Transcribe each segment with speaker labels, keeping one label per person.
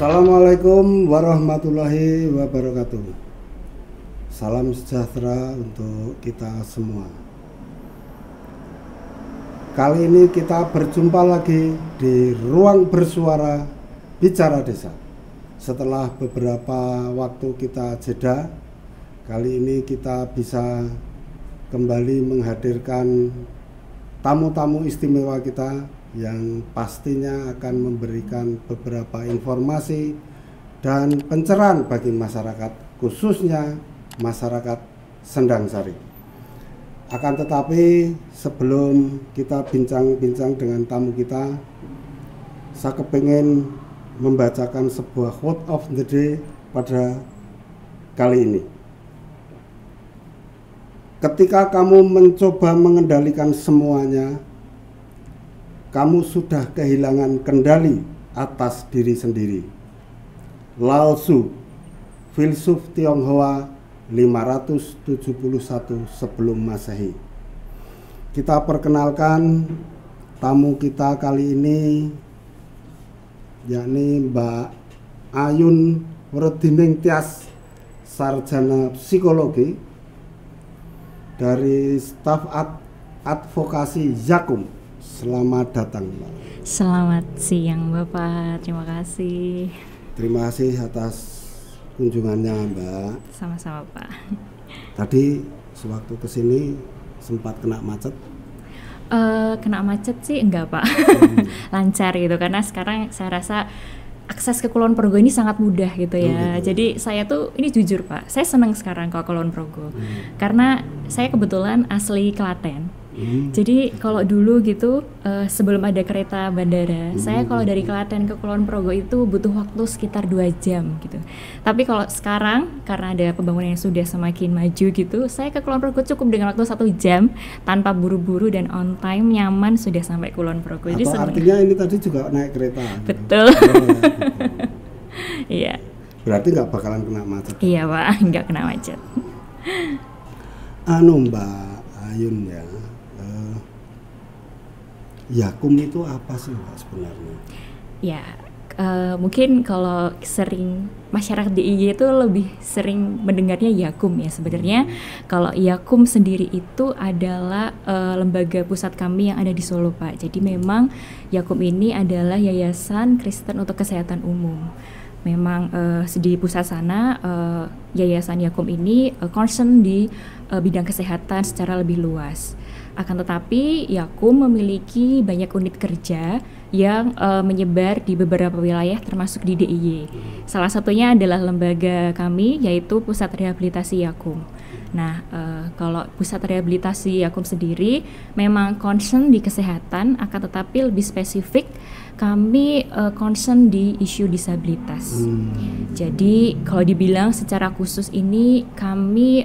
Speaker 1: Assalamualaikum warahmatullahi wabarakatuh. Salam sejahtera untuk kita semua. Kali ini kita berjumpa lagi di ruang bersuara Bicara Desa. Setelah beberapa waktu kita jeda, kali ini kita bisa kembali menghadirkan tamu-tamu istimewa kita yang pastinya akan memberikan beberapa informasi dan pencerahan bagi masyarakat, khususnya masyarakat Sendang Sari. Akan tetapi sebelum kita bincang-bincang dengan tamu kita, saya kepingin membacakan sebuah quote of the day pada kali ini. Ketika kamu mencoba mengendalikan semuanya, kamu sudah kehilangan kendali atas diri sendiri. Lao Tzu, filsuf Tionghoa 571 sebelum Masehi. Kita perkenalkan tamu kita kali ini, yakni Mbak Ayun Werdining Tias, sarjana psikologi dari staf advokasi Yakum. Selamat datang, Mbak.
Speaker 2: Selamat siang, Bapak. Terima kasih.
Speaker 1: Terima kasih atas kunjungannya, Mbak.
Speaker 2: Sama-sama, Pak.
Speaker 1: Tadi sewaktu kesini sempat kena macet?
Speaker 2: Kena macet sih enggak, Pak. Lancar gitu, karena sekarang saya rasa akses ke Kulon Progo ini sangat mudah gitu ya. Gitu. Jadi saya tuh, ini jujur Pak, saya senang sekarang ke Kulon Progo. Karena saya kebetulan asli Klaten. Jadi kalau dulu gitu sebelum ada kereta bandara, saya kalau dari Klaten ke Kulon Progo itu butuh waktu sekitar 2 jam gitu. Tapi kalau sekarang karena ada pembangunan yang sudah semakin maju gitu, saya ke Kulon Progo cukup dengan waktu 1 jam tanpa buru-buru dan on time, nyaman, sudah sampai Kulon Progo. Jadi
Speaker 1: artinya ini tadi juga naik kereta?
Speaker 2: Betul. Iya.
Speaker 1: Berarti nggak bakalan kena macet?
Speaker 2: Iya Pak, nggak kena macet.
Speaker 1: Mbak Ayun ya, Yakum itu apa sih Mbak sebenarnya?
Speaker 2: Ya, mungkin kalau sering masyarakat DIY itu lebih sering mendengarnya Yakum ya sebenarnya. Kalau Yakum sendiri itu adalah lembaga pusat kami yang ada di Solo Pak. Jadi memang Yakum ini adalah Yayasan Kristen untuk Kesehatan Umum. Memang di pusat sana Yayasan Yakum ini concern di bidang kesehatan secara lebih luas. Akan tetapi Yakum memiliki banyak unit kerja yang menyebar di beberapa wilayah termasuk di DIY. Salah satunya adalah lembaga kami yaitu Pusat Rehabilitasi Yakum. Nah, kalau Pusat Rehabilitasi Yakum sendiri memang concern di kesehatan, akan tetapi lebih spesifik kami concern di isu disabilitas. Jadi kalau dibilang secara khusus ini kami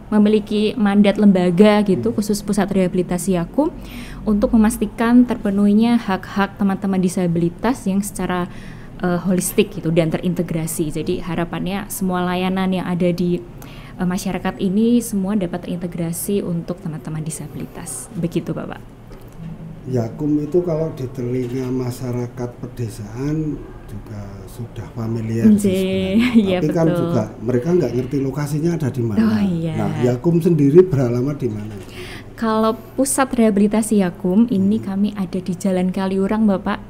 Speaker 2: memiliki mandat lembaga gitu, khusus Pusat Rehabilitasi Yakum, untuk memastikan terpenuhinya hak-hak teman-teman disabilitas yang secara holistik gitu dan terintegrasi. Jadi harapannya semua layanan yang ada di masyarakat ini semua dapat terintegrasi untuk teman-teman disabilitas. Begitu Bapak.
Speaker 1: Yakum itu kalau di telinga masyarakat pedesaan juga sudah familiar sih,
Speaker 2: ya,
Speaker 1: tapi
Speaker 2: betul.
Speaker 1: Kan juga mereka nggak ngerti lokasinya ada di mana.
Speaker 2: Oh, iya.
Speaker 1: Nah, Yakum sendiri beralamat di mana?
Speaker 2: Kalau Pusat Rehabilitasi Yakum ini kami ada di Jalan Kaliurang Bapak,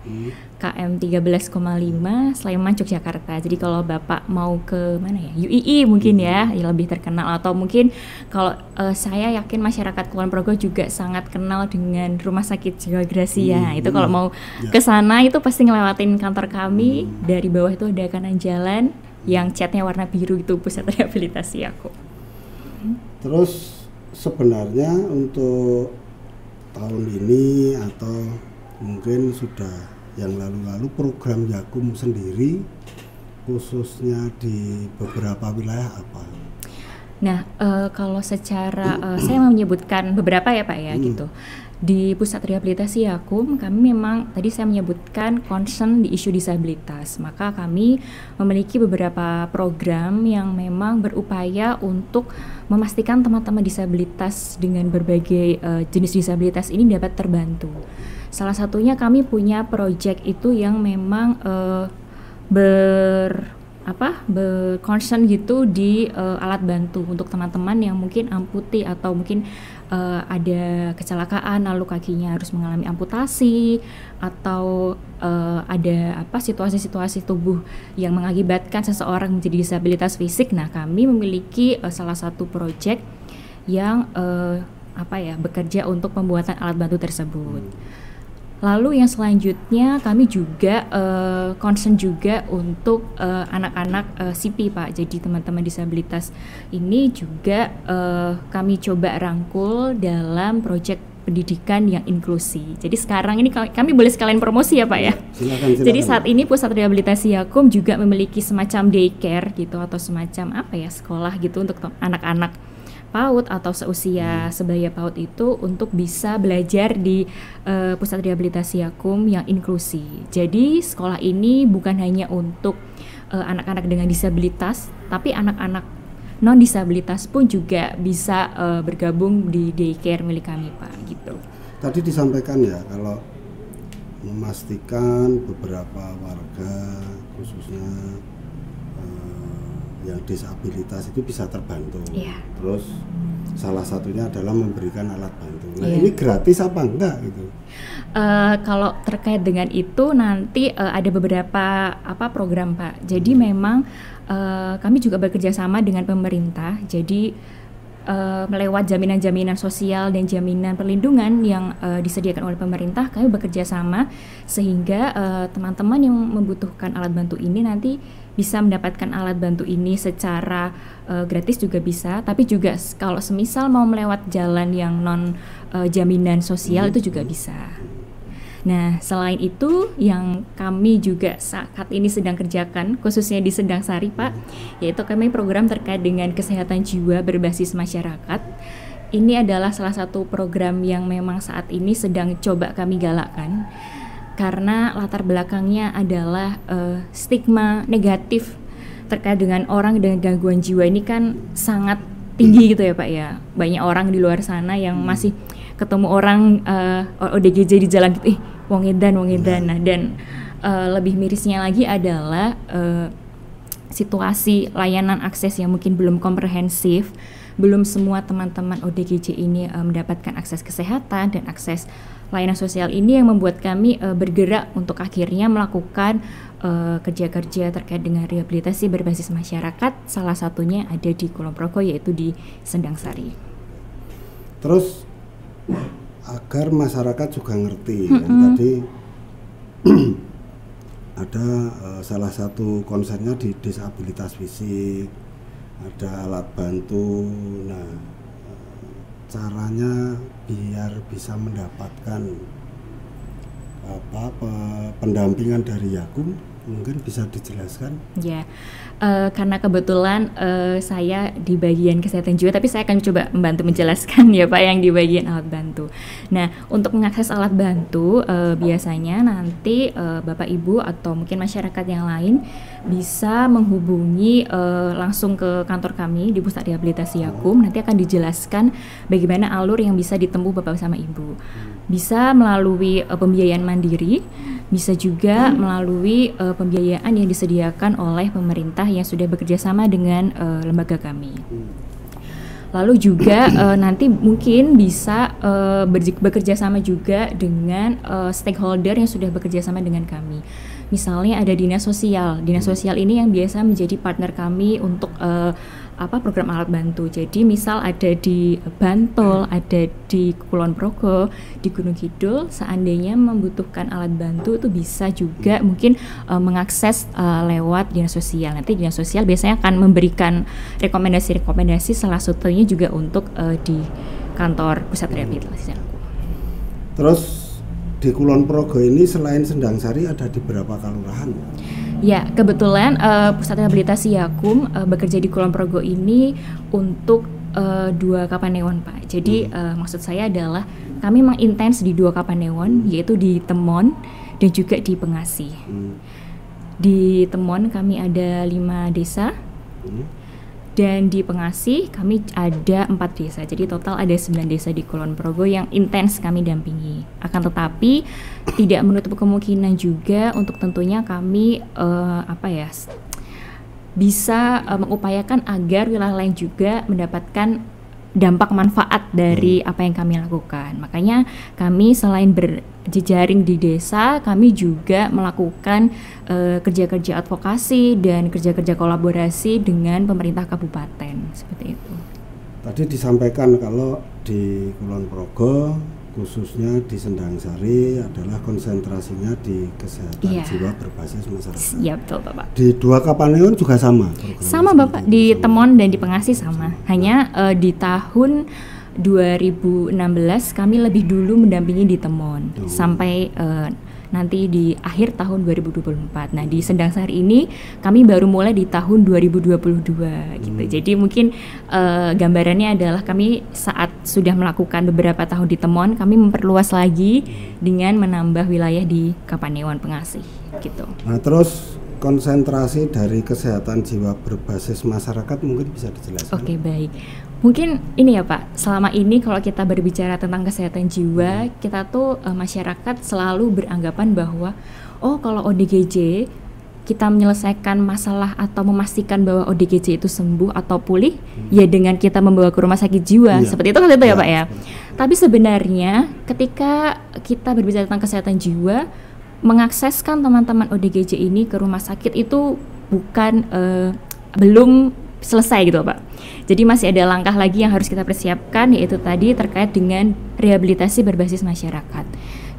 Speaker 2: KM 13,5 Sleman, Yogyakarta. Jadi kalau Bapak mau ke mana ya, UII mungkin ya, yang lebih terkenal, atau mungkin kalau saya yakin masyarakat Kulon Progo juga sangat kenal dengan Rumah Sakit Jiwa Gracia. Itu kalau mau ke sana itu pasti ngelewatin kantor kami. Dari bawah itu ada kanan jalan yang catnya warna biru, itu Pusat Rehabilitasi Yakum.
Speaker 1: Terus sebenarnya untuk tahun ini atau mungkin sudah yang lalu-lalu program Yakum sendiri khususnya di beberapa wilayah apa?
Speaker 2: Nah, kalau secara saya mau menyebutkan beberapa ya Pak ya gitu. Di Pusat Rehabilitasi Yakum, kami memang tadi saya menyebutkan concern di isu disabilitas. Maka kami memiliki beberapa program yang memang berupaya untuk memastikan teman-teman disabilitas dengan berbagai jenis disabilitas ini dapat terbantu. Salah satunya kami punya proyek itu yang memang berconcern gitu di alat bantu untuk teman-teman yang mungkin amputi atau mungkin ada kecelakaan lalu kakinya harus mengalami amputasi atau ada situasi-situasi tubuh yang mengakibatkan seseorang menjadi disabilitas fisik. Nah, kami memiliki salah satu proyek yang bekerja untuk pembuatan alat bantu tersebut. Lalu yang selanjutnya kami juga concern juga untuk anak-anak SIPI, Pak. Jadi teman-teman disabilitas ini juga kami coba rangkul dalam proyek pendidikan yang inklusi. Jadi sekarang ini kami boleh sekalian promosi ya, Pak ya.
Speaker 1: Silakan.
Speaker 2: Jadi saat ini Pusat Rehabilitasi Yakum juga memiliki semacam daycare gitu atau semacam sekolah gitu untuk anak-anak PAUD atau seusia sebaya PAUD itu untuk bisa belajar di Pusat Rehabilitasi Yakum yang inklusi. Jadi sekolah ini bukan hanya untuk anak-anak dengan disabilitas, tapi anak-anak non disabilitas pun juga bisa bergabung di daycare milik kami, Pak, gitu.
Speaker 1: Tadi disampaikan ya kalau memastikan beberapa warga khususnya yang disabilitas itu bisa terbantu.
Speaker 2: Yeah.
Speaker 1: Terus salah satunya adalah memberikan alat bantu. Nah, ini gratis apa enggak gitu?
Speaker 2: Kalau terkait dengan itu nanti ada beberapa program, Pak. Jadi memang kami juga bekerja sama dengan pemerintah. Jadi melewat jaminan-jaminan sosial dan jaminan perlindungan yang disediakan oleh pemerintah, kami bekerja sama sehingga teman-teman yang membutuhkan alat bantu ini nanti bisa mendapatkan alat bantu ini secara gratis juga bisa, tapi juga kalau semisal mau melewat jalan yang non jaminan sosial itu juga bisa. Nah, selain itu yang kami juga saat ini sedang kerjakan khususnya di Sendang Sari, Pak, yaitu kami program terkait dengan kesehatan jiwa berbasis masyarakat. Ini adalah salah satu program yang memang saat ini sedang coba kami galakkan. Karena latar belakangnya adalah stigma negatif terkait dengan orang dengan gangguan jiwa ini kan sangat tinggi gitu ya, Pak ya. Banyak orang di luar sana yang masih ketemu orang ODGJ di jalan gitu, wong edan. Nah, dan lebih mirisnya lagi adalah situasi layanan akses yang mungkin belum komprehensif. Belum semua teman-teman ODGJ ini mendapatkan akses kesehatan dan akses layanan sosial ini yang membuat kami bergerak untuk akhirnya melakukan kerja-kerja terkait dengan rehabilitasi berbasis masyarakat. Salah satunya ada di Kulon Progo, yaitu di Sendang Sari.
Speaker 1: Terus agar masyarakat juga ngerti kan, tadi ada salah satu konsennya di disabilitas fisik, ada alat bantu. Nah, caranya biar bisa mendapatkan pendampingan dari Yakum mungkin bisa dijelaskan?
Speaker 2: Ya, karena kebetulan saya di bagian kesehatan jiwa, tapi saya akan coba membantu menjelaskan ya Pak yang di bagian alat bantu. Nah, untuk mengakses alat bantu biasanya nanti Bapak Ibu atau mungkin masyarakat yang lain bisa menghubungi langsung ke kantor kami di Pusat Rehabilitasi Yakum. Nanti akan dijelaskan bagaimana alur yang bisa ditempuh Bapak sama Ibu. Bisa melalui pembiayaan mandiri, bisa juga melalui pembiayaan yang disediakan oleh pemerintah yang sudah bekerja sama dengan lembaga kami. Lalu juga nanti mungkin bisa bekerja sama juga dengan stakeholder yang sudah bekerja sama dengan kami. Misalnya ada dinas sosial. Dinas sosial ini yang biasa menjadi partner kami untuk program alat bantu. Jadi misal ada di Bantul, ada di Kulon Progo, di Gunung Kidul, seandainya membutuhkan alat bantu itu bisa juga mungkin mengakses lewat dinas sosial. Nanti dinas sosial biasanya akan memberikan rekomendasi-rekomendasi, salah satunya juga untuk di kantor Pusat Rehabilitasi.
Speaker 1: Terus di Kulon Progo ini selain Sendang Sari ada di berapa kelurahan?
Speaker 2: Ya, kebetulan Pusat Rehabilitasi Yakum bekerja di Kulon Progo ini untuk 2 Kapanewon, Pak. Jadi maksud saya adalah kami mengintens di 2 Kapanewon, yaitu di Temon dan juga di Pengasih. Di Temon kami ada 5 desa, Dan di Pengasih kami ada 4 desa, jadi total ada 9 desa di Kulon Progo yang intens kami dampingi. Akan tetapi tidak menutup kemungkinan juga untuk tentunya kami bisa mengupayakan agar wilayah lain juga mendapatkan dampak manfaat dari apa yang kami lakukan. Makanya kami selain berjejaring di desa, kami juga melakukan kerja-kerja advokasi dan kerja-kerja kolaborasi dengan pemerintah kabupaten, seperti itu.
Speaker 1: Tadi disampaikan kalau di Kulon Progo khususnya di Sendangsari adalah konsentrasinya di kesehatan jiwa berbasis masyarakat.
Speaker 2: Iya betul Bapak.
Speaker 1: Di 2 Kapanewon juga sama?
Speaker 2: Sama Bapak, di Temon dan di Pengasih sama. Hanya di tahun 2016 kami lebih dulu mendampingi di Temon sampai nanti di akhir tahun 2024. Nah di Sendangsari ini kami baru mulai di tahun 2022 gitu. Jadi mungkin gambarannya adalah kami saat sudah melakukan beberapa tahun di Temon, kami memperluas lagi dengan menambah wilayah di Kapanewon Pengasih gitu.
Speaker 1: Nah terus konsentrasi dari kesehatan jiwa berbasis masyarakat mungkin bisa dijelaskan?
Speaker 2: Oke, baik. Mungkin ini ya Pak, selama ini kalau kita berbicara tentang kesehatan jiwa, kita tuh masyarakat selalu beranggapan bahwa kalau ODGJ kita menyelesaikan masalah atau memastikan bahwa ODGJ itu sembuh atau pulih ya dengan kita membawa ke rumah sakit jiwa. Seperti itu kan itu ya Pak ya. Tapi sebenarnya ketika kita berbicara tentang kesehatan jiwa, mengakseskan teman-teman ODGJ ini ke rumah sakit itu bukan belum selesai gitu Pak. Jadi masih ada langkah lagi yang harus kita persiapkan, yaitu tadi terkait dengan rehabilitasi berbasis masyarakat.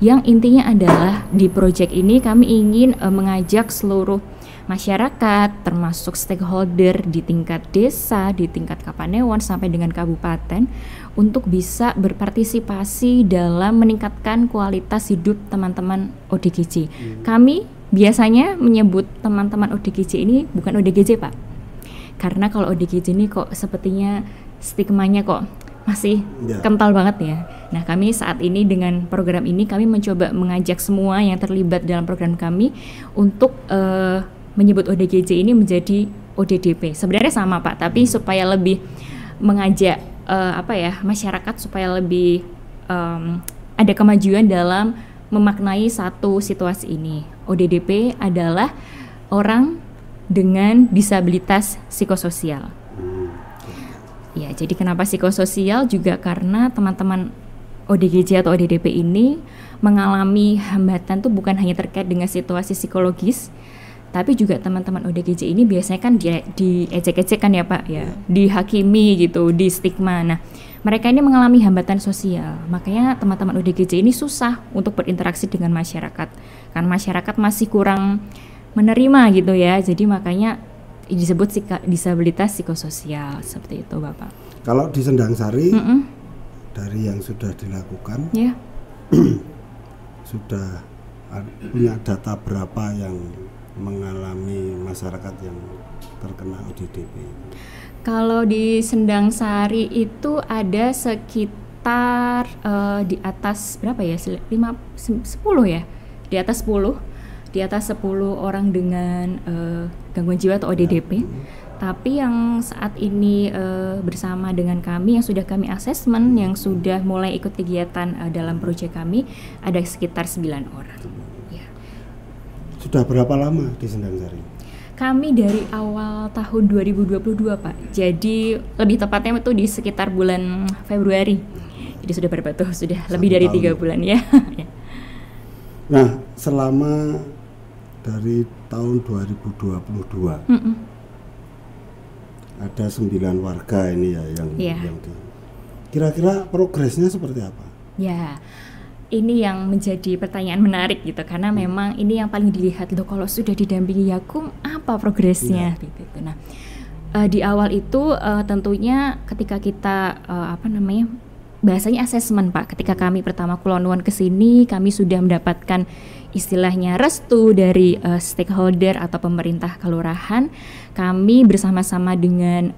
Speaker 2: Yang intinya adalah di proyek ini kami ingin mengajak seluruh masyarakat termasuk stakeholder di tingkat desa, di tingkat Kapanewon sampai dengan kabupaten untuk bisa berpartisipasi dalam meningkatkan kualitas hidup teman-teman ODGJ. Kami biasanya menyebut teman-teman ODGJ ini bukan ODGJ Pak. Karena kalau ODGJ ini kok sepertinya stigmanya kok masih kental banget ya. Nah kami saat ini dengan program ini kami mencoba mengajak semua yang terlibat dalam program kami untuk menyebut ODGJ ini menjadi ODDP. Sebenarnya sama Pak, tapi supaya lebih mengajak masyarakat supaya lebih ada kemajuan dalam memaknai satu situasi ini. ODDP adalah orang dengan disabilitas psikososial. Ya, jadi kenapa psikososial juga karena teman-teman ODGJ atau ODDP ini mengalami hambatan tuh bukan hanya terkait dengan situasi psikologis, tapi juga teman-teman ODGJ ini biasanya kan diejek-ejek kan ya Pak ya, dihakimi gitu, di stigma. Nah, mereka ini mengalami hambatan sosial, makanya teman-teman ODGJ ini susah untuk berinteraksi dengan masyarakat, karena masyarakat masih kurang menerima gitu ya, jadi makanya disebut disabilitas psikososial seperti itu Bapak.
Speaker 1: Kalau di Sendangsari dari yang sudah dilakukan, sudah punya data berapa yang mengalami masyarakat yang terkena ODDP?
Speaker 2: Kalau di Sendangsari itu ada sekitar di atas berapa ya? 10 ya? Di atas 10. Di atas 10 orang dengan gangguan jiwa atau ODDP. Tapi yang saat ini bersama dengan kami yang sudah kami asesmen, yang sudah mulai ikut kegiatan dalam proyek kami ada sekitar 9 orang. Ya.
Speaker 1: Sudah berapa lama di Sendangsari?
Speaker 2: Kami dari awal tahun 2022 Pak. Jadi lebih tepatnya itu di sekitar bulan Februari. Jadi sudah berapa tuh? Sudah lebih dari 3 bulan ya.
Speaker 1: Nah, selama dari tahun 2022 ada 9 warga ini ya yang kira-kira progresnya seperti apa?
Speaker 2: Ya, ini yang menjadi pertanyaan menarik gitu, karena memang ini yang paling dilihat loh, kalau sudah didampingi Yakum apa progresnya gitu. Nah, di awal itu tentunya ketika kita bahasanya asesmen Pak. Ketika kami pertama Kulonwon ke sini, kami sudah mendapatkan istilahnya restu dari stakeholder atau pemerintah kelurahan. Kami bersama-sama dengan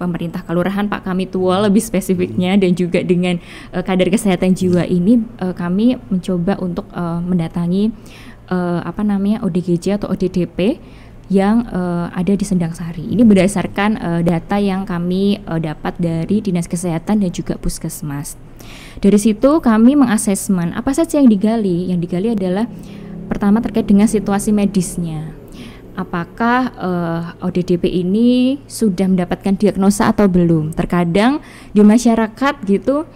Speaker 2: pemerintah kelurahan, Pak Kami Tua lebih spesifiknya, dan juga dengan kader kesehatan jiwa ini, kami mencoba untuk mendatangi ODGJ atau ODDP yang ada di Sendangsari. Ini berdasarkan data yang kami dapat dari Dinas Kesehatan dan juga Puskesmas. Dari situ kami mengasesmen apa saja yang digali. Yang digali adalah pertama terkait dengan situasi medisnya. Apakah ODDP ini sudah mendapatkan diagnosa atau belum? Terkadang di masyarakat gitu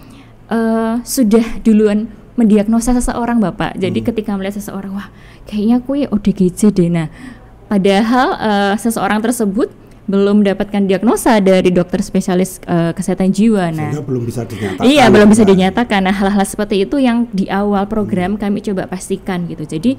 Speaker 2: sudah duluan mendiagnosa seseorang, Bapak. Jadi ketika melihat seseorang, wah kayaknya aku ODGJ deh. Nah, padahal seseorang tersebut belum mendapatkan diagnosa dari dokter spesialis kesehatan jiwa. Nah,
Speaker 1: sehingga belum bisa dinyatakan.
Speaker 2: Iya, belum bisa dinyatakan. Nah, hal-hal seperti itu yang di awal program kami coba pastikan gitu. Jadi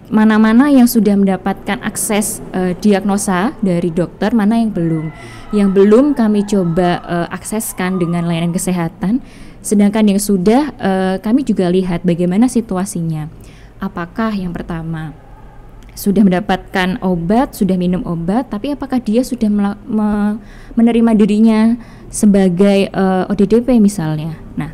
Speaker 2: mana-mana yang sudah mendapatkan akses diagnosa dari dokter, mana yang belum. Yang belum kami coba akseskan dengan layanan kesehatan. Sedangkan yang sudah kami juga lihat bagaimana situasinya. Apakah yang pertama sudah mendapatkan obat, sudah minum obat, tapi apakah dia sudah menerima dirinya sebagai ODDP misalnya. Nah,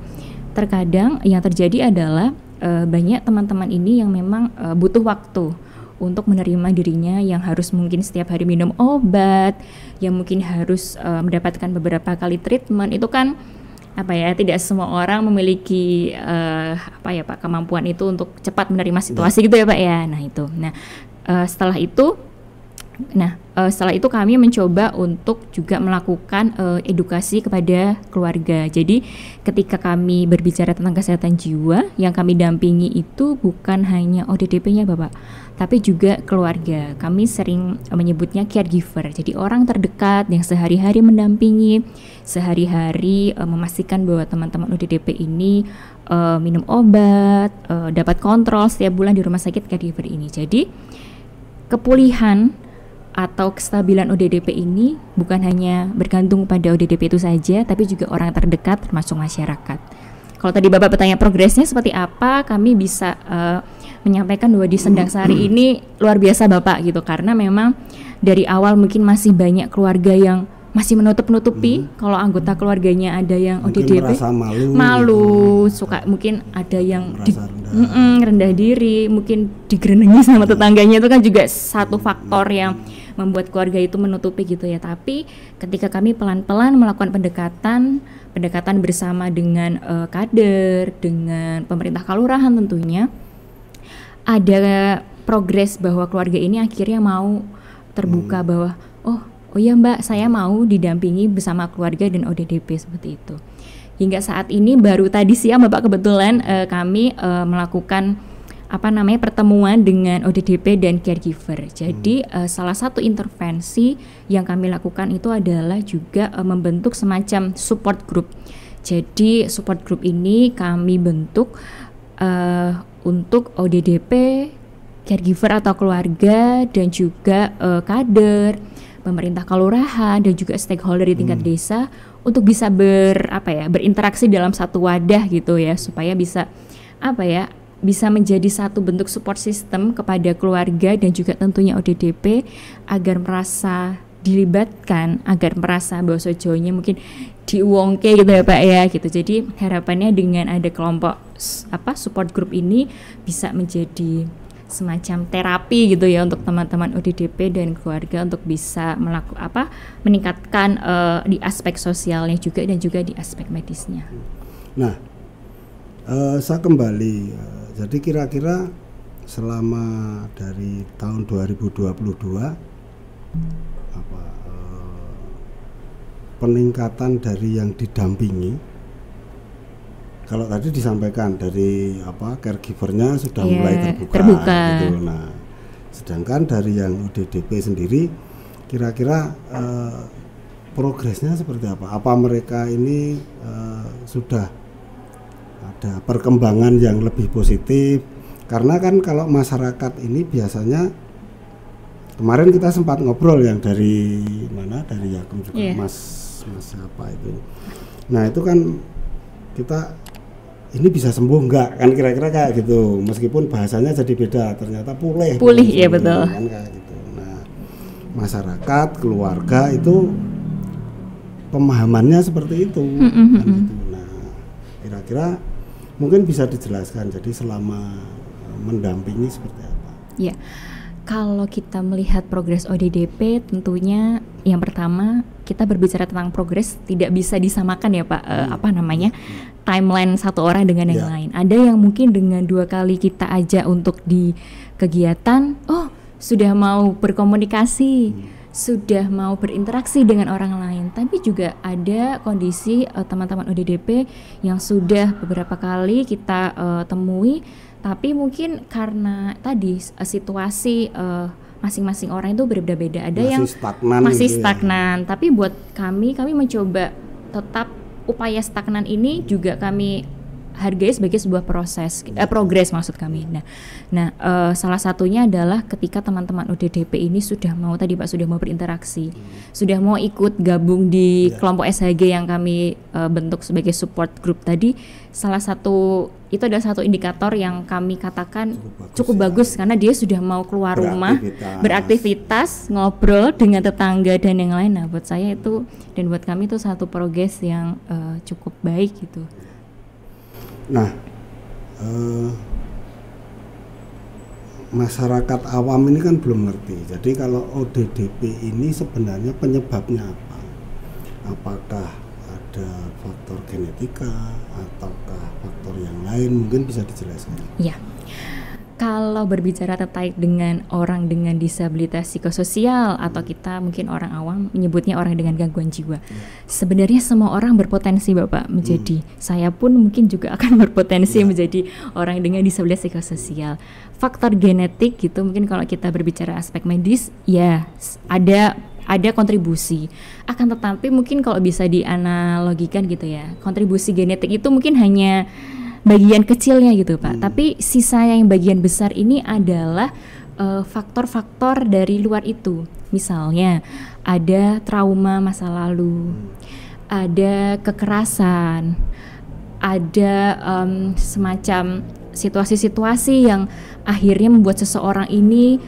Speaker 2: terkadang yang terjadi adalah banyak teman-teman ini yang memang butuh waktu untuk menerima dirinya, yang harus mungkin setiap hari minum obat, yang mungkin harus mendapatkan beberapa kali treatment. Itu kan tidak semua orang memiliki Pak, kemampuan itu untuk cepat menerima situasi gitu ya Pak ya. Nah itu. Setelah itu kami mencoba untuk juga melakukan edukasi kepada keluarga. Jadi ketika kami berbicara tentang kesehatan jiwa, yang kami dampingi itu bukan hanya ODDP-nya Bapak, tapi juga keluarga. Kami sering menyebutnya caregiver. Jadi orang terdekat yang sehari-hari mendampingi, sehari-hari memastikan bahwa teman-teman ODDP ini minum obat, dapat kontrol setiap bulan di rumah sakit caregiver ini. Jadi kepulihan atau kestabilan ODDP ini bukan hanya bergantung pada ODDP itu saja, tapi juga orang terdekat termasuk masyarakat. Kalau tadi Bapak bertanya progresnya seperti apa, kami bisa menyampaikan bahwa di Sendangsari ini luar biasa Bapak gitu, karena memang dari awal mungkin masih banyak keluarga yang masih menutup-nutupi kalau anggota keluarganya ada yang
Speaker 1: mungkin
Speaker 2: ODDP,
Speaker 1: merasa
Speaker 2: malu, suka mungkin ada yang rendah diri, mungkin digerenengi sama tetangganya. Itu kan juga satu faktor yang membuat keluarga itu menutupi gitu ya. Tapi ketika kami pelan-pelan melakukan pendekatan bersama dengan kader, dengan pemerintah kelurahan tentunya, ada progres bahwa keluarga ini akhirnya mau terbuka bahwa oh ya Mbak, saya mau didampingi bersama keluarga dan ODDP seperti itu. Hingga saat ini baru tadi siang Bapak kebetulan kami melakukan pertemuan dengan ODDP dan caregiver. Jadi salah satu intervensi yang kami lakukan itu adalah juga membentuk semacam support group. Jadi support group ini kami bentuk untuk ODDP, caregiver atau keluarga, dan juga kader, pemerintah kelurahan, dan juga stakeholder di tingkat desa untuk bisa berinteraksi dalam satu wadah gitu ya, supaya bisa bisa menjadi satu bentuk support system kepada keluarga dan juga tentunya ODDP agar merasa dilibatkan, agar merasa bahwa sejauhnya mungkin diuangke gitu ya Pak ya gitu. Jadi harapannya dengan ada kelompok support group ini bisa menjadi semacam terapi gitu ya untuk teman-teman ODDP dan keluarga untuk bisa meningkatkan di aspek sosialnya juga dan juga di aspek medisnya. Nah,
Speaker 1: saya kembali, jadi kira-kira selama dari tahun 2022 peningkatan dari yang didampingi. Kalau tadi disampaikan dari caregivernya sudah mulai terbuka. Gitu. Nah, sedangkan dari yang ODDP sendiri kira-kira progresnya seperti apa? Apa mereka ini sudah ada perkembangan yang lebih positif? Karena kan kalau masyarakat ini biasanya, kemarin kita sempat ngobrol yang dari Yakum juga, Mas apa itu. Nah itu kan kita ini bisa sembuh enggak kan kira-kira kayak gitu, meskipun bahasanya jadi beda, ternyata pulih
Speaker 2: ya betul
Speaker 1: kan kayak gitu. Nah masyarakat, keluarga itu pemahamannya seperti itu kan gitu. Nah kira-kira mungkin bisa dijelaskan jadi selama mendampingi seperti apa?
Speaker 2: Ya, Kalau kita melihat progres ODDP, tentunya yang pertama kita berbicara tentang progres tidak bisa disamakan ya Pak, timeline satu orang dengan yang lain. Ada yang mungkin dengan 2 kali kita ajak untuk di kegiatan, sudah mau berkomunikasi, sudah mau berinteraksi dengan orang lain. Tapi juga ada kondisi teman-teman ODDP yang sudah beberapa kali kita temui, tapi mungkin karena tadi situasi masing-masing orang itu berbeda-beda. Ada yang masih stagnan, tapi buat kami mencoba tetap upaya stagnan ini juga kami hargai sebagai sebuah progres maksud kami. Nah, salah satunya adalah ketika teman-teman ODDP ini sudah mau berinteraksi, sudah mau ikut gabung di kelompok SHG yang kami bentuk sebagai support group tadi. Salah satu itu adalah satu indikator yang kami katakan cukup bagus karena dia sudah mau keluar rumah, beraktivitas, ngobrol dengan tetangga dan yang lain. Nah, buat saya itu dan buat kami itu satu progres yang cukup baik gitu.
Speaker 1: Nah, masyarakat awam ini kan belum ngerti. Jadi kalau ODDP ini sebenarnya penyebabnya apa? Apakah ada faktor genetika ataukah faktor yang lain? Mungkin bisa dijelaskan.
Speaker 2: Iya. Kalau berbicara terkait dengan orang dengan disabilitas psikososial atau kita mungkin orang awam menyebutnya orang dengan gangguan jiwa, sebenarnya semua orang berpotensi Bapak menjadi. Saya pun mungkin juga akan berpotensi menjadi orang dengan disabilitas psikososial. Faktor genetik gitu mungkin kalau kita berbicara aspek medis, ya ada kontribusi. Akan tetapi mungkin kalau bisa dianalogikan gitu ya, kontribusi genetik itu mungkin hanya bagian kecilnya gitu Pak, tapi sisa yang bagian besar ini adalah faktor-faktor dari luar itu. Misalnya ada trauma masa lalu, ada kekerasan, ada semacam situasi-situasi yang akhirnya membuat seseorang ini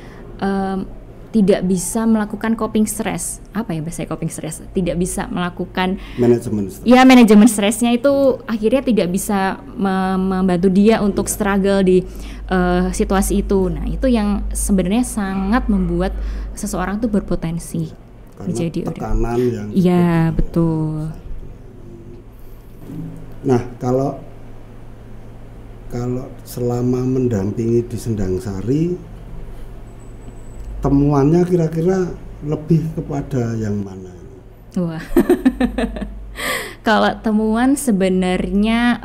Speaker 2: tidak bisa melakukan coping stress. Apa ya bahasa coping stress? Tidak bisa melakukan
Speaker 1: manajemen stres.
Speaker 2: Ya, manajemen stresnya itu akhirnya tidak bisa membantu dia untuk struggle di situasi itu. Nah, itu yang sebenarnya sangat membuat seseorang tuh berpotensi menjadi
Speaker 1: tekanan yang
Speaker 2: betul.
Speaker 1: Nah, kalau selama mendampingi di Sendangsari, temuannya kira-kira lebih kepada yang mana?
Speaker 2: Wah, kalau temuan sebenarnya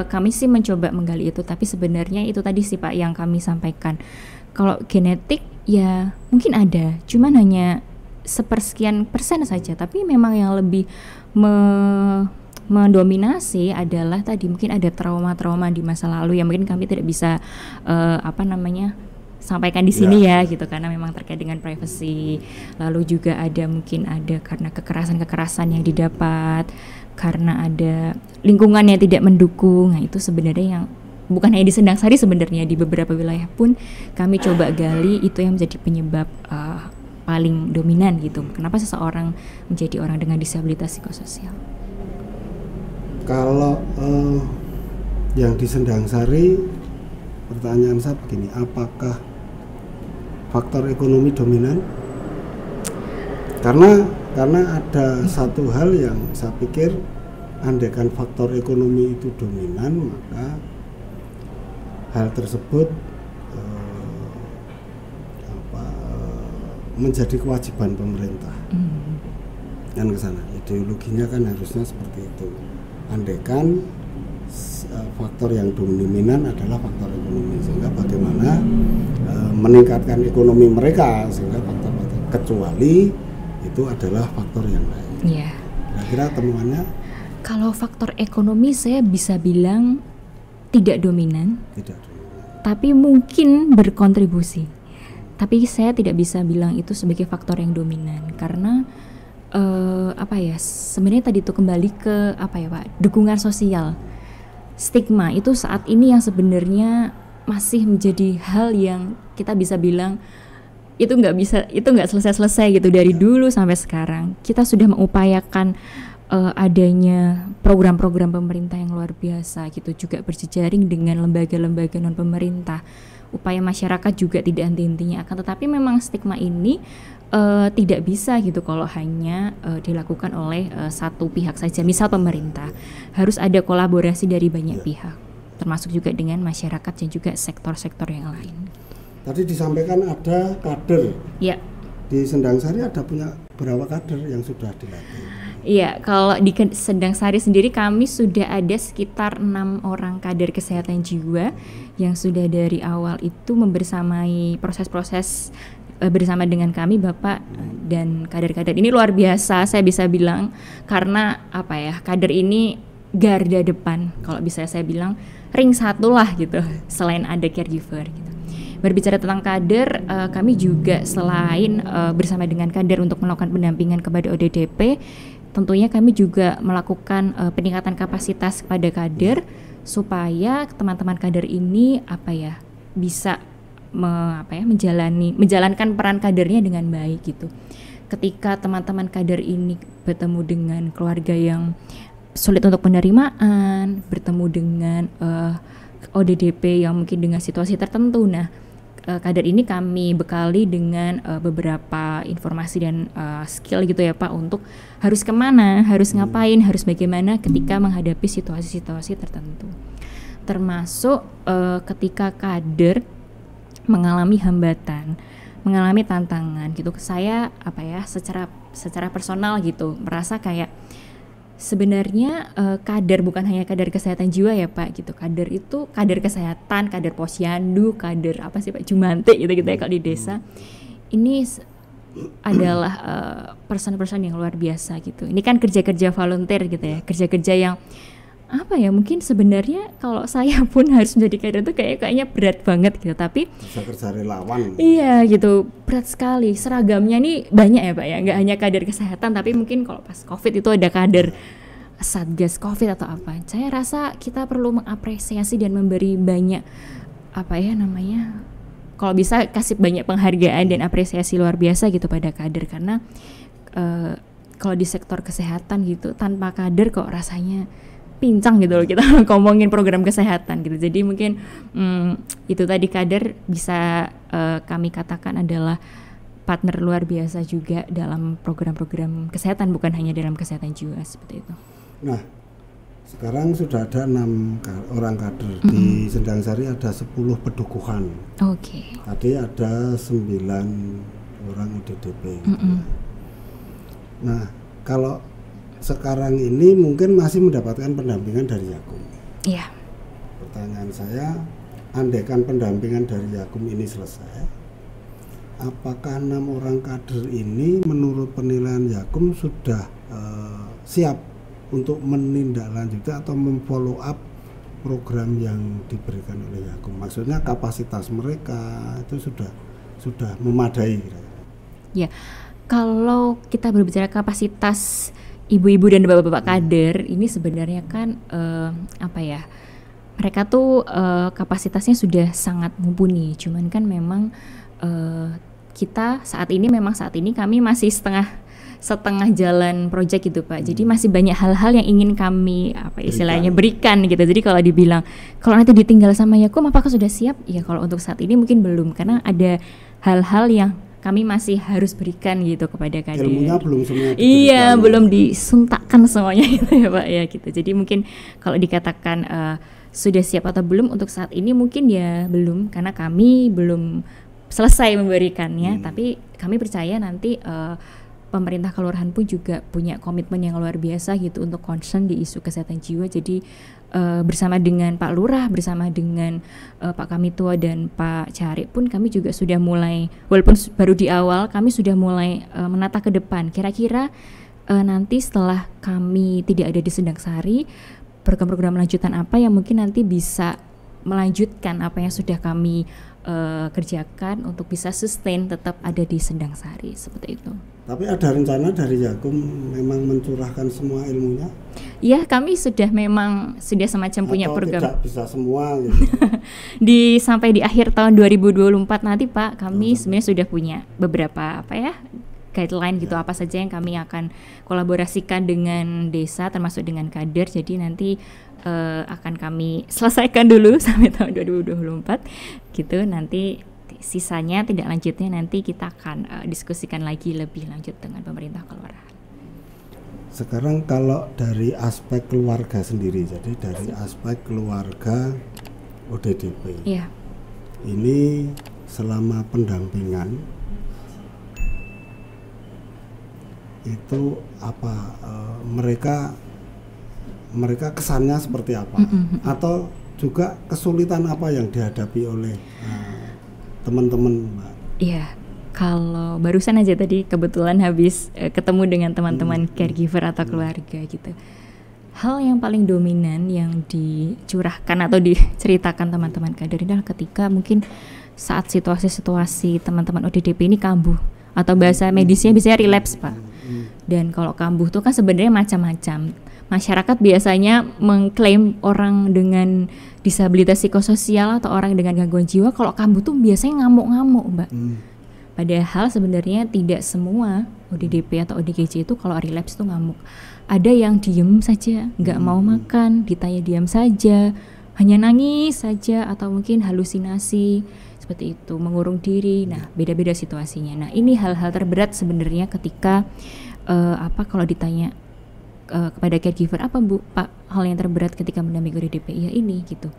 Speaker 2: kami sih mencoba menggali itu, tapi sebenarnya itu tadi sih Pak yang kami sampaikan. Kalau genetik ya mungkin ada, cuman hanya sepersekian persen saja, tapi memang yang lebih mendominasi adalah tadi mungkin ada trauma-trauma di masa lalu yang mungkin kami tidak bisa sampaikan di sini ya gitu karena memang terkait dengan privacy. Lalu juga mungkin ada karena kekerasan yang didapat, karena ada lingkungan yang tidak mendukung. Nah, itu sebenarnya yang bukan hanya di Sendangsari, sebenarnya di beberapa wilayah pun kami coba gali itu yang menjadi penyebab paling dominan gitu. Kenapa seseorang menjadi orang dengan disabilitas psikososial?
Speaker 1: Kalau yang di Sendangsari, pertanyaan saya begini, apakah faktor ekonomi dominan? Karena ada satu hal yang saya pikir, andaikan faktor ekonomi itu dominan, maka hal tersebut menjadi kewajiban pemerintah. Kan ke sana, ideologinya kan harusnya seperti itu. Andaikan faktor yang dominan adalah faktor ekonomi, sehingga bagaimana meningkatkan ekonomi mereka, sehingga faktor-faktor kecuali itu adalah faktor yang lain.
Speaker 2: Iya.
Speaker 1: Kira-kira temuannya?
Speaker 2: Kalau faktor ekonomi saya bisa bilang tidak dominan, tapi mungkin berkontribusi. Tapi saya tidak bisa bilang itu sebagai faktor yang dominan karena sebenarnya tadi itu kembali ke Pak, dukungan sosial. Stigma itu saat ini yang sebenarnya masih menjadi hal yang kita bisa bilang itu nggak selesai gitu dari dulu sampai sekarang. Kita sudah mengupayakan adanya program-program pemerintah yang luar biasa gitu, juga berjejaring dengan lembaga-lembaga non pemerintah upaya masyarakat juga tidak henti-hentinya, akan tetapi memang stigma ini tidak bisa gitu kalau hanya dilakukan oleh satu pihak saja, misal pemerintah. Harus ada kolaborasi dari banyak pihak, termasuk juga dengan masyarakat dan juga sektor-sektor yang lain.
Speaker 1: Tadi disampaikan ada kader.
Speaker 2: Ya.
Speaker 1: Di Sendang Sari ada punya berapa kader yang sudah dilatih?
Speaker 2: Iya, kalau di Sendang Sari sendiri kami sudah ada sekitar 6 orang kader kesehatan jiwa yang sudah dari awal itu membersamai proses-proses bersama dengan kami Bapak dan kader-kader ini luar biasa saya bisa bilang, karena apa ya, kader ini garda depan, kalau bisa saya bilang ring satu lah gitu, selain ada caregiver gitu. Berbicara tentang kader, kami juga selain bersama dengan kader untuk melakukan pendampingan kepada ODDP, tentunya kami juga melakukan peningkatan kapasitas kepada kader supaya teman-teman kader ini bisa menjalankan peran kadernya dengan baik gitu. Ketika teman-teman kader ini bertemu dengan keluarga yang sulit untuk penerimaan, bertemu dengan ODDP yang mungkin dengan situasi tertentu, nah kader ini kami bekali dengan beberapa informasi dan skill gitu ya Pak, untuk harus kemana, harus ngapain, harus bagaimana ketika menghadapi situasi-situasi tertentu. Termasuk ketika kader mengalami hambatan, mengalami tantangan gitu. Saya secara personal gitu merasa kayak sebenarnya kader bukan hanya kader kesehatan jiwa ya Pak gitu. Kader itu kader kesehatan, kader posyandu, kader Pak Jumante gitu ya kalau di desa. Ini adalah person-person yang luar biasa gitu. Ini kan kerja-kerja volunteer gitu ya, kerja-kerja yang mungkin sebenarnya kalau saya pun harus menjadi kader itu kayaknya berat banget gitu, tapi
Speaker 1: bisa kerja relawan.
Speaker 2: Iya gitu, berat sekali. Seragamnya nih banyak ya Pak ya, nggak hanya kader kesehatan, tapi mungkin kalau pas COVID itu ada kader Satgas COVID atau apa. Saya rasa kita perlu mengapresiasi dan memberi banyak kalau bisa kasih banyak penghargaan dan apresiasi luar biasa gitu pada kader, karena kalau di sektor kesehatan gitu tanpa kader kok rasanya pincang gitu loh kita ngomongin program kesehatan gitu. Jadi mungkin itu tadi kader bisa kami katakan adalah partner luar biasa juga dalam program-program kesehatan, bukan hanya dalam kesehatan jiwa seperti itu.
Speaker 1: Nah, sekarang sudah ada 6 orang kader. Di Sendang Sari ada 10 pedukuhan.
Speaker 2: Oke.
Speaker 1: Tadi ada 9 orang ODDP gitu. Nah, kalau sekarang ini mungkin masih mendapatkan pendampingan dari Yakum.
Speaker 2: Iya.
Speaker 1: Pertanyaan saya, andaikan pendampingan dari Yakum ini selesai, apakah 6 orang kader ini menurut penilaian Yakum sudah siap untuk menindaklanjuti atau memfollow up program yang diberikan oleh Yakum? Maksudnya kapasitas mereka itu sudah memadai.
Speaker 2: Ya, kalau kita berbicara kapasitas ibu-ibu dan bapak-bapak kader ini sebenarnya kan mereka tuh kapasitasnya sudah sangat mumpuni. Cuman kan memang kita saat ini kami masih setengah jalan proyek gitu Pak. Jadi masih banyak hal-hal yang ingin kami berikan gitu. Jadi kalau dibilang kalau nanti ditinggal sama Yakum apakah sudah siap? Ya kalau untuk saat ini mungkin belum, karena ada hal-hal yang kami masih harus berikan gitu kepada kader.
Speaker 1: Ilmunya belum semua diberikan.
Speaker 2: Iya, belum disuntakkan semuanya gitu ya Pak ya gitu. Jadi mungkin kalau dikatakan sudah siap atau belum untuk saat ini mungkin ya belum, karena kami belum selesai memberikannya. Tapi kami percaya nanti pemerintah kelurahan pun juga punya komitmen yang luar biasa gitu untuk concern di isu kesehatan jiwa. Jadi bersama dengan Pak Lurah, bersama dengan Pak Kamitua dan Pak Cari pun kami juga sudah mulai, walaupun baru di awal, kami sudah mulai menata ke depan. Kira-kira nanti setelah kami tidak ada di Sendang Sari, program-program lanjutan apa yang mungkin nanti bisa melanjutkan apa yang sudah kami kerjakan untuk bisa sustain tetap ada di Sendang Sari, seperti itu.
Speaker 1: Tapi ada rencana dari Yakum memang mencurahkan semua ilmunya?
Speaker 2: Ya, kami sudah semacam punya program.
Speaker 1: Atau tidak bisa semua gitu?
Speaker 2: Sampai di akhir tahun 2024 nanti Pak, kami sebenarnya sudah punya beberapa guideline gitu, apa saja yang kami akan kolaborasikan dengan desa termasuk dengan kader. Jadi nanti akan kami selesaikan dulu sampai tahun 2024 gitu. Nanti sisanya tidak lanjutnya nanti kita akan diskusikan lagi lebih lanjut dengan pemerintah kelurahan.
Speaker 1: Sekarang kalau dari aspek keluarga sendiri, jadi dari aspek keluarga ODDP,
Speaker 2: iya,
Speaker 1: ini selama pendampingan itu apa, mereka kesannya seperti apa, atau juga kesulitan apa yang dihadapi oleh teman-teman, Mbak?
Speaker 2: Iya, kalau barusan aja tadi kebetulan habis ketemu dengan teman-teman caregiver atau keluarga gitu. Hal yang paling dominan yang dicurahkan atau diceritakan teman-teman kader adalah ketika mungkin saat situasi-situasi teman-teman ODDP ini kambuh, atau bahasa medisnya biasanya relapse, Pak. Dan kalau kambuh tuh kan sebenarnya macam-macam. Masyarakat biasanya mengklaim orang dengan disabilitas psikososial atau orang dengan gangguan jiwa kalau kambuh tuh biasanya ngamuk-ngamuk, Mbak. Padahal sebenarnya tidak semua ODDP atau ODGJ itu kalau relapse tuh ngamuk. Ada yang diem saja, nggak mau makan, ditanya diam saja, hanya nangis saja, atau mungkin halusinasi seperti itu, mengurung diri. Nah, beda-beda situasinya. Nah, ini hal-hal terberat sebenarnya ketika kalau ditanya kepada caregiver, apa Bu, Pak, hal yang terberat ketika mendampingi ODDP? Ya ini gitu.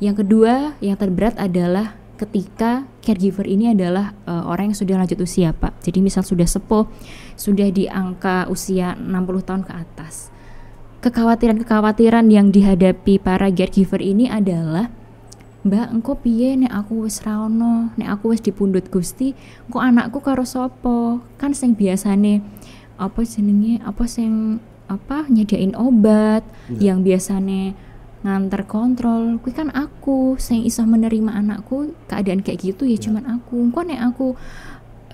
Speaker 2: Yang kedua, yang terberat adalah ketika caregiver ini adalah orang yang sudah lanjut usia, Pak. Jadi misal sudah sepuh, sudah di angka usia 60 tahun ke atas. Kekhawatiran-kekhawatiran yang dihadapi para caregiver ini adalah, Mbak, engko piye nek aku wis ra ono, nek aku wis dipundhut Gusti, engko anakku karo sapa? Kan sing biasane nyediain obat, yang biasane nganter kontrol, kuwi kan aku sing iso menerima anakku keadaan kayak gitu ya, cuman aku. Engko nek aku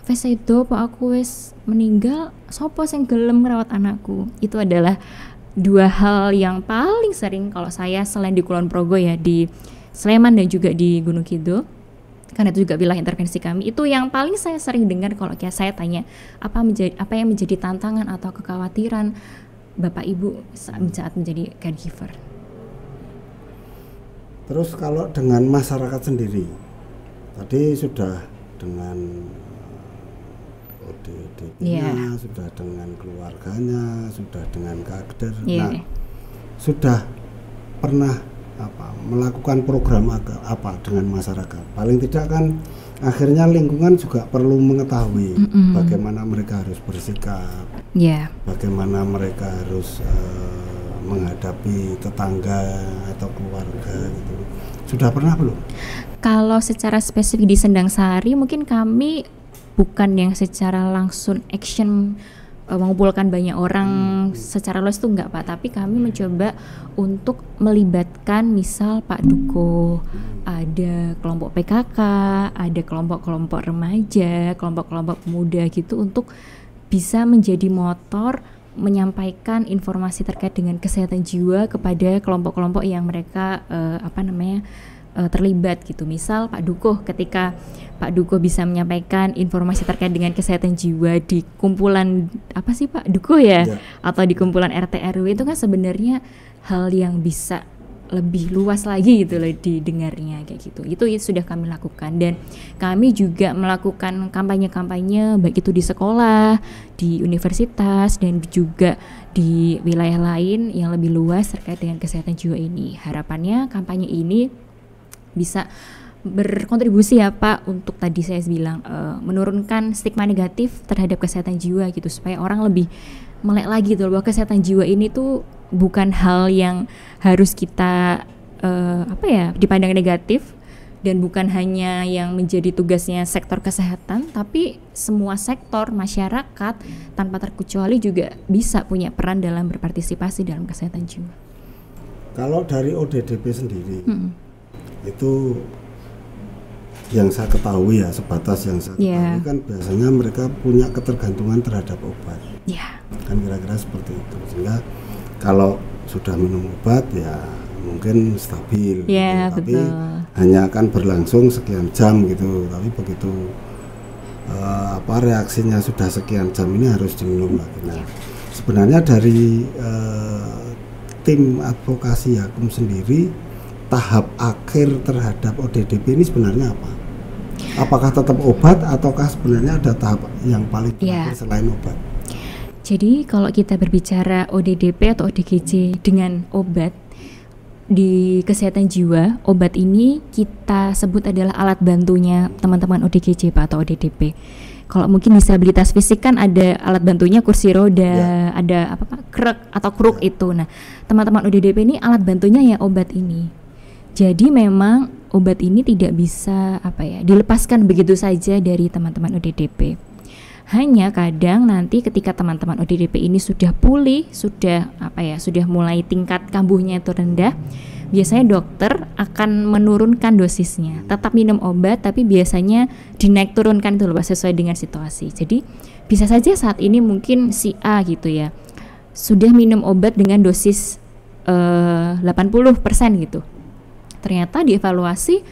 Speaker 2: wis sedo apa aku wis meninggal, sapa sing gelem ngerawat anakku? Itu adalah dua hal yang paling sering kalau saya, selain di Kulon Progo ya, di Sleman dan juga di Gunung Kidul, karena itu juga wilayah intervensi kami, itu yang paling saya sering dengar kalau saya tanya apa yang menjadi tantangan atau kekhawatiran Bapak Ibu saat menjadi caregiver.
Speaker 1: Terus kalau dengan masyarakat sendiri, tadi sudah dengan ODDP-nya, sudah dengan keluarganya, sudah dengan kader. Nah, sudah pernah melakukan program apa dengan masyarakat? Paling tidak kan akhirnya lingkungan juga perlu mengetahui bagaimana mereka harus bersikap, bagaimana mereka harus menghadapi tetangga atau keluarga gitu. Sudah pernah belum?
Speaker 2: Kalau secara spesifik di Sendang Sari mungkin kami bukan yang secara langsung action mengumpulkan banyak orang secara luas tuh enggak, Pak, tapi kami mencoba untuk melibatkan misal Pak Duko, ada kelompok PKK, ada kelompok-kelompok remaja, kelompok-kelompok pemuda gitu, untuk bisa menjadi motor menyampaikan informasi terkait dengan kesehatan jiwa kepada kelompok-kelompok yang mereka terlibat gitu. Misal Pak Duko, ketika Pak Duko bisa menyampaikan informasi terkait dengan kesehatan jiwa di kumpulan apa sih Pak Duko ya, atau di kumpulan RT RW, itu kan sebenarnya hal yang bisa lebih luas lagi gitu loh didengarnya kayak gitu. Itu sudah kami lakukan, dan kami juga melakukan kampanye-kampanye baik itu di sekolah, di universitas, dan juga di wilayah lain yang lebih luas terkait dengan kesehatan jiwa ini. Harapannya kampanye ini bisa berkontribusi ya Pak untuk tadi saya bilang menurunkan stigma negatif terhadap kesehatan jiwa gitu, supaya orang lebih melek lagi tuh bahwa kesehatan jiwa ini tuh bukan hal yang harus kita dipandang negatif, dan bukan hanya yang menjadi tugasnya sektor kesehatan, tapi semua sektor masyarakat tanpa terkecuali juga bisa punya peran dalam berpartisipasi dalam kesehatan jiwa.
Speaker 1: Kalau dari ODDP sendiri itu yang saya ketahui ya, sebatas yang saya ketahui kan biasanya mereka punya ketergantungan terhadap obat, kan kira-kira seperti itu, sehingga kalau sudah minum obat ya mungkin stabil gitu, tapi hanya akan berlangsung sekian jam gitu. Tapi begitu reaksinya sudah sekian jam ini harus diminum lagi. Nah, sebenarnya dari tim advokasi Yakum sendiri, tahap akhir terhadap ODDP ini sebenarnya apa? Apakah tetap obat ataukah sebenarnya ada tahap yang paling terakhir selain obat?
Speaker 2: Jadi kalau kita berbicara ODDP atau ODGJ dengan obat di kesehatan jiwa, obat ini kita sebut adalah alat bantunya teman-teman ODGJ Pak atau ODDP. Kalau mungkin disabilitas fisik kan ada alat bantunya kursi roda, ada apa Pak, krek atau kruk itu. Nah, teman-teman ODDP ini alat bantunya ya obat ini. Jadi memang obat ini tidak bisa dilepaskan begitu saja dari teman-teman ODDP. Hanya kadang nanti ketika teman-teman ODDP ini sudah pulih, sudah mulai tingkat kambuhnya itu rendah, biasanya dokter akan menurunkan dosisnya. Tetap minum obat tapi biasanya dinaik turunkan itu loh sesuai dengan situasi. Jadi bisa saja saat ini mungkin si A gitu ya, sudah minum obat dengan dosis 80% gitu. Ternyata dievaluasi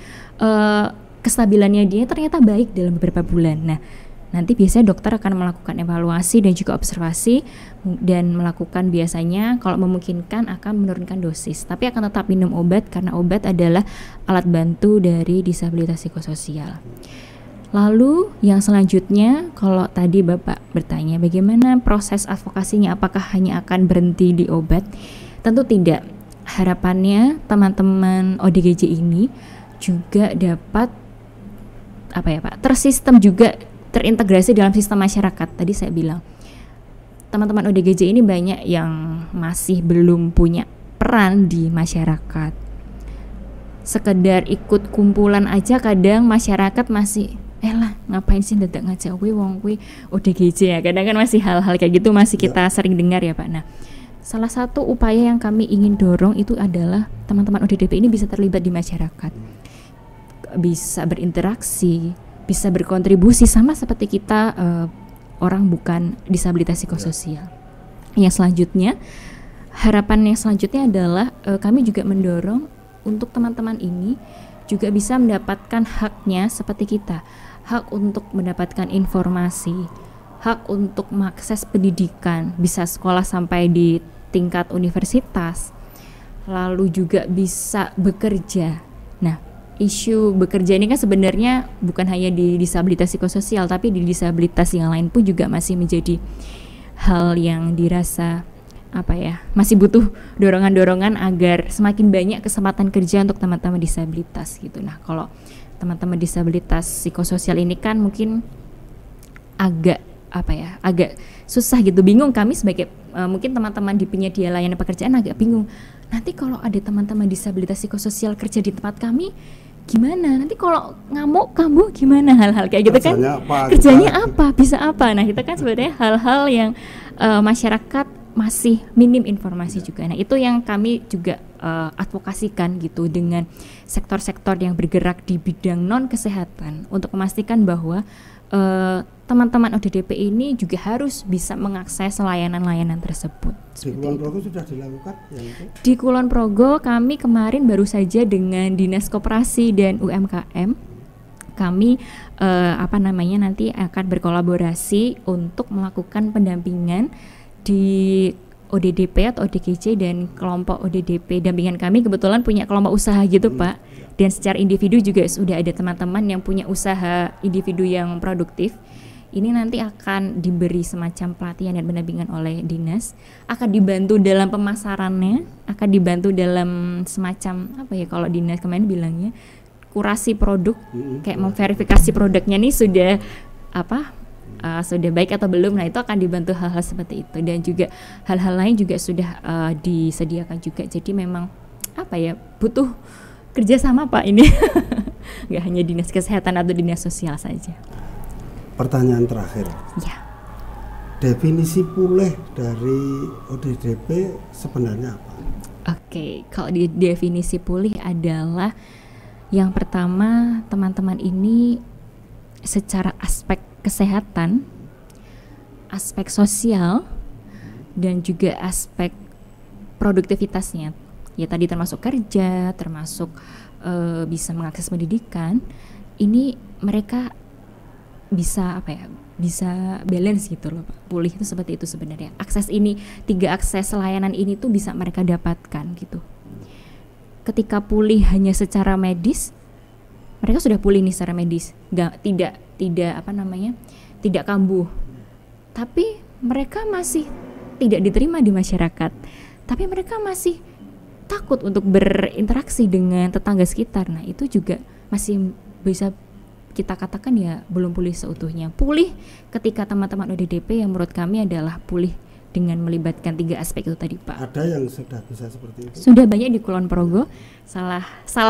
Speaker 2: kestabilannya dia ternyata baik dalam beberapa bulan. Nah, nanti biasanya dokter akan melakukan evaluasi dan juga observasi dan melakukan biasanya kalau memungkinkan akan menurunkan dosis. Tapi akan tetap minum obat karena obat adalah alat bantu dari disabilitas psikososial. Lalu yang selanjutnya, kalau tadi Bapak bertanya bagaimana proses advokasinya, apakah hanya akan berhenti di obat? Tentu tidak. Harapannya teman-teman ODGJ ini juga dapat tersistem juga, terintegrasi dalam sistem masyarakat. Tadi saya bilang teman-teman ODGJ ini banyak yang masih belum punya peran di masyarakat. Sekedar ikut kumpulan aja kadang masyarakat masih ngapain sih dadak ngajak wong ODGJ ya. Kadang kan masih hal-hal kayak gitu masih kita sering dengar ya Pak. Nah, salah satu upaya yang kami ingin dorong itu adalah teman-teman ODDP ini bisa terlibat di masyarakat, bisa berinteraksi, bisa berkontribusi sama seperti kita orang bukan disabilitas psikososial. Yang selanjutnya, harapan yang selanjutnya adalah kami juga mendorong untuk teman-teman ini juga bisa mendapatkan haknya seperti kita, hak untuk mendapatkan informasi, hak untuk mengakses pendidikan, bisa sekolah sampai di tingkat universitas, lalu juga bisa bekerja. Nah, isu bekerja ini kan sebenarnya bukan hanya di disabilitas psikososial, tapi di disabilitas yang lain pun juga masih menjadi hal yang dirasa masih butuh dorongan-dorongan agar semakin banyak kesempatan kerja untuk teman-teman disabilitas gitu. Nah, kalau teman-teman disabilitas psikososial ini kan mungkin agak susah gitu, bingung. Kami sebagai mungkin teman-teman di penyedia layanan pekerjaan agak bingung. Nanti kalau ada teman-teman disabilitas psikososial kerja di tempat kami, gimana? Nanti kalau ngamuk kamu gimana? Hal-hal kayak gitu kan? Kerjanya apa? Bisa apa? Nah, itu kan sebenarnya hal-hal yang masyarakat masih minim informasi juga. Nah, itu yang kami juga advokasikan gitu dengan sektor-sektor yang bergerak di bidang non kesehatan untuk memastikan bahwa teman-teman ODDP ini juga harus bisa mengakses layanan-layanan tersebut.
Speaker 1: Di Kulon Progo sudah dilakukan yang itu?
Speaker 2: Di Kulon Progo kami kemarin baru saja dengan Dinas Koperasi dan UMKM kami nanti akan berkolaborasi untuk melakukan pendampingan di ODDP atau ODGJ dan kelompok ODDP. Dampingan kami kebetulan punya kelompok usaha gitu Pak. Dan secara individu juga sudah ada teman-teman yang punya usaha individu yang produktif. Ini nanti akan diberi semacam pelatihan dan pendampingan oleh dinas, akan dibantu dalam pemasarannya, akan dibantu dalam semacam kalau dinas kemarin bilangnya kurasi produk, kayak memverifikasi produknya nih sudah sudah baik atau belum. Nah, itu akan dibantu hal-hal seperti itu, dan juga hal-hal lain juga sudah disediakan juga. Jadi memang butuh kerjasama Pak ini. Nggak hanya dinas kesehatan atau dinas sosial saja.
Speaker 1: Pertanyaan terakhir.
Speaker 2: Ya.
Speaker 1: Definisi pulih dari ODDP sebenarnya apa?
Speaker 2: Oke, kalau di definisi pulih adalah yang pertama, teman-teman ini secara aspek kesehatan, aspek sosial, dan juga aspek produktivitasnya. Ya tadi termasuk kerja, termasuk bisa mengakses pendidikan. Ini mereka bisa apa ya, bisa balance gitu loh Pak. Pulih itu seperti itu sebenarnya. Akses ini, 3 akses layanan ini tuh bisa mereka dapatkan gitu. Ketika pulih hanya secara medis, mereka sudah pulih nih secara medis, tidak apa namanya, tidak kambuh. Tapi mereka masih tidak diterima di masyarakat. Tapi mereka masih takut untuk berinteraksi dengan tetangga sekitar. Nah, itu juga masih bisa kita katakan ya belum pulih seutuhnya. Pulih ketika teman-teman ODDP yang menurut kami adalah pulih dengan melibatkan 3 aspek itu tadi Pak.
Speaker 1: Ada yang sudah bisa seperti itu?
Speaker 2: Sudah banyak di Kulon Progo. Salah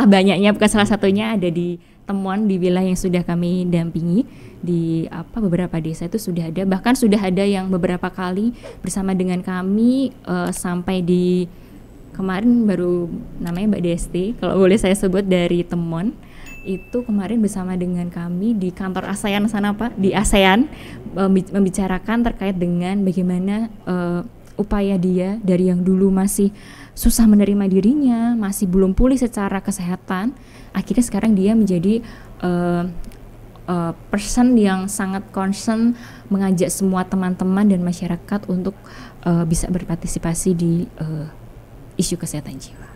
Speaker 2: banyaknya, bukan salah satunya, ada di temuan di wilayah yang sudah kami dampingi di beberapa desa itu sudah ada. Bahkan sudah ada yang beberapa kali bersama dengan kami sampai di kemarin baru namanya Mbak Desti, kalau boleh saya sebut, dari Temon. Itu kemarin bersama dengan kami di kantor ASEAN sana Pak, di ASEAN membicarakan terkait dengan bagaimana upaya dia dari yang dulu masih susah menerima dirinya, masih belum pulih secara kesehatan, akhirnya sekarang dia menjadi person yang sangat concern mengajak semua teman-teman dan masyarakat untuk bisa berpartisipasi di isu kesehatan jiwa.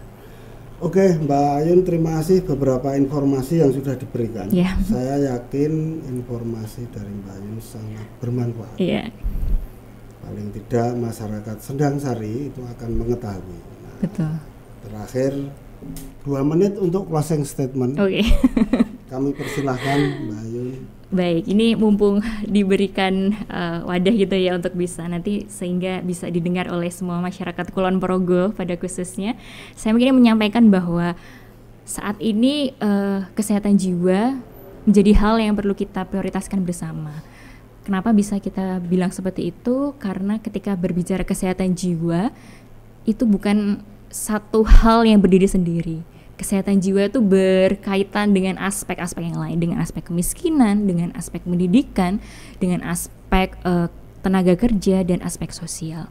Speaker 1: Oke, Mbak Ayun, terima kasih beberapa informasi yang sudah diberikan.
Speaker 2: Yeah.
Speaker 1: Saya yakin informasi dari Mbak Ayun sangat bermanfaat.
Speaker 2: Yeah.
Speaker 1: Paling tidak masyarakat Sendang Sari itu akan mengetahui. Nah,
Speaker 2: betul.
Speaker 1: Terakhir 2 menit untuk closing statement.
Speaker 2: Oke.
Speaker 1: Kami persilahkan Mbak Ayun.
Speaker 2: Baik, ini mumpung diberikan wadah gitu ya untuk bisa nanti sehingga bisa didengar oleh semua masyarakat Kulon Progo pada khususnya, saya mungkin menyampaikan bahwa saat ini kesehatan jiwa menjadi hal yang perlu kita prioritaskan bersama. Kenapa bisa kita bilang seperti itu? Karena ketika berbicara kesehatan jiwa itu bukan satu hal yang berdiri sendiri. Kesehatan jiwa itu berkaitan dengan aspek-aspek yang lain, dengan aspek kemiskinan, dengan aspek pendidikan, dengan aspek tenaga kerja dan aspek sosial.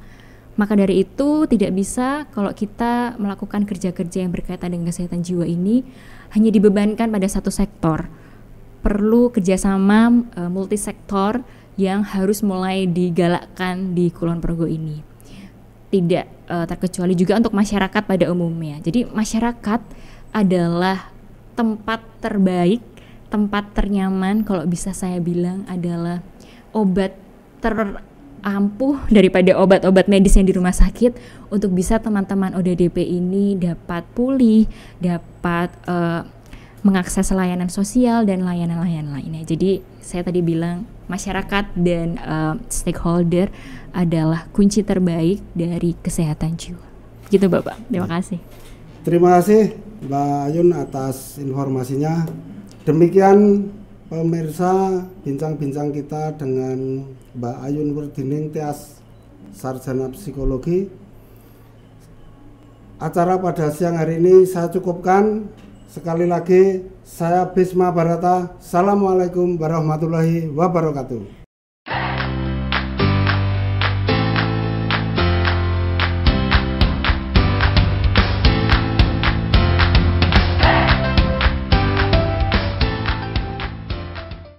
Speaker 2: Maka dari itu tidak bisa kalau kita melakukan kerja-kerja yang berkaitan dengan kesehatan jiwa ini hanya dibebankan pada satu sektor. Perlu kerjasama multisektor yang harus mulai digalakkan di Kulon Progo ini. Tidak terkecuali juga untuk masyarakat pada umumnya. Jadi masyarakat adalah tempat terbaik, tempat ternyaman, kalau bisa saya bilang adalah obat terampuh daripada obat-obat medis yang di rumah sakit untuk bisa teman-teman ODDP ini dapat pulih, dapat mengakses layanan sosial dan layanan-layanan lainnya. Jadi saya tadi bilang masyarakat dan stakeholder adalah kunci terbaik dari kesehatan jiwa. Gitu Bapak, terima kasih.
Speaker 1: Terima kasih Mbak Ayun atas informasinya. Demikian pemirsa bincang-bincang kita dengan Mbak Ayun Werdining Tias, Sarjana Psikologi. Acara pada siang hari ini saya cukupkan. Sekali lagi saya Bisma Barata. Assalamualaikum warahmatullahi wabarakatuh.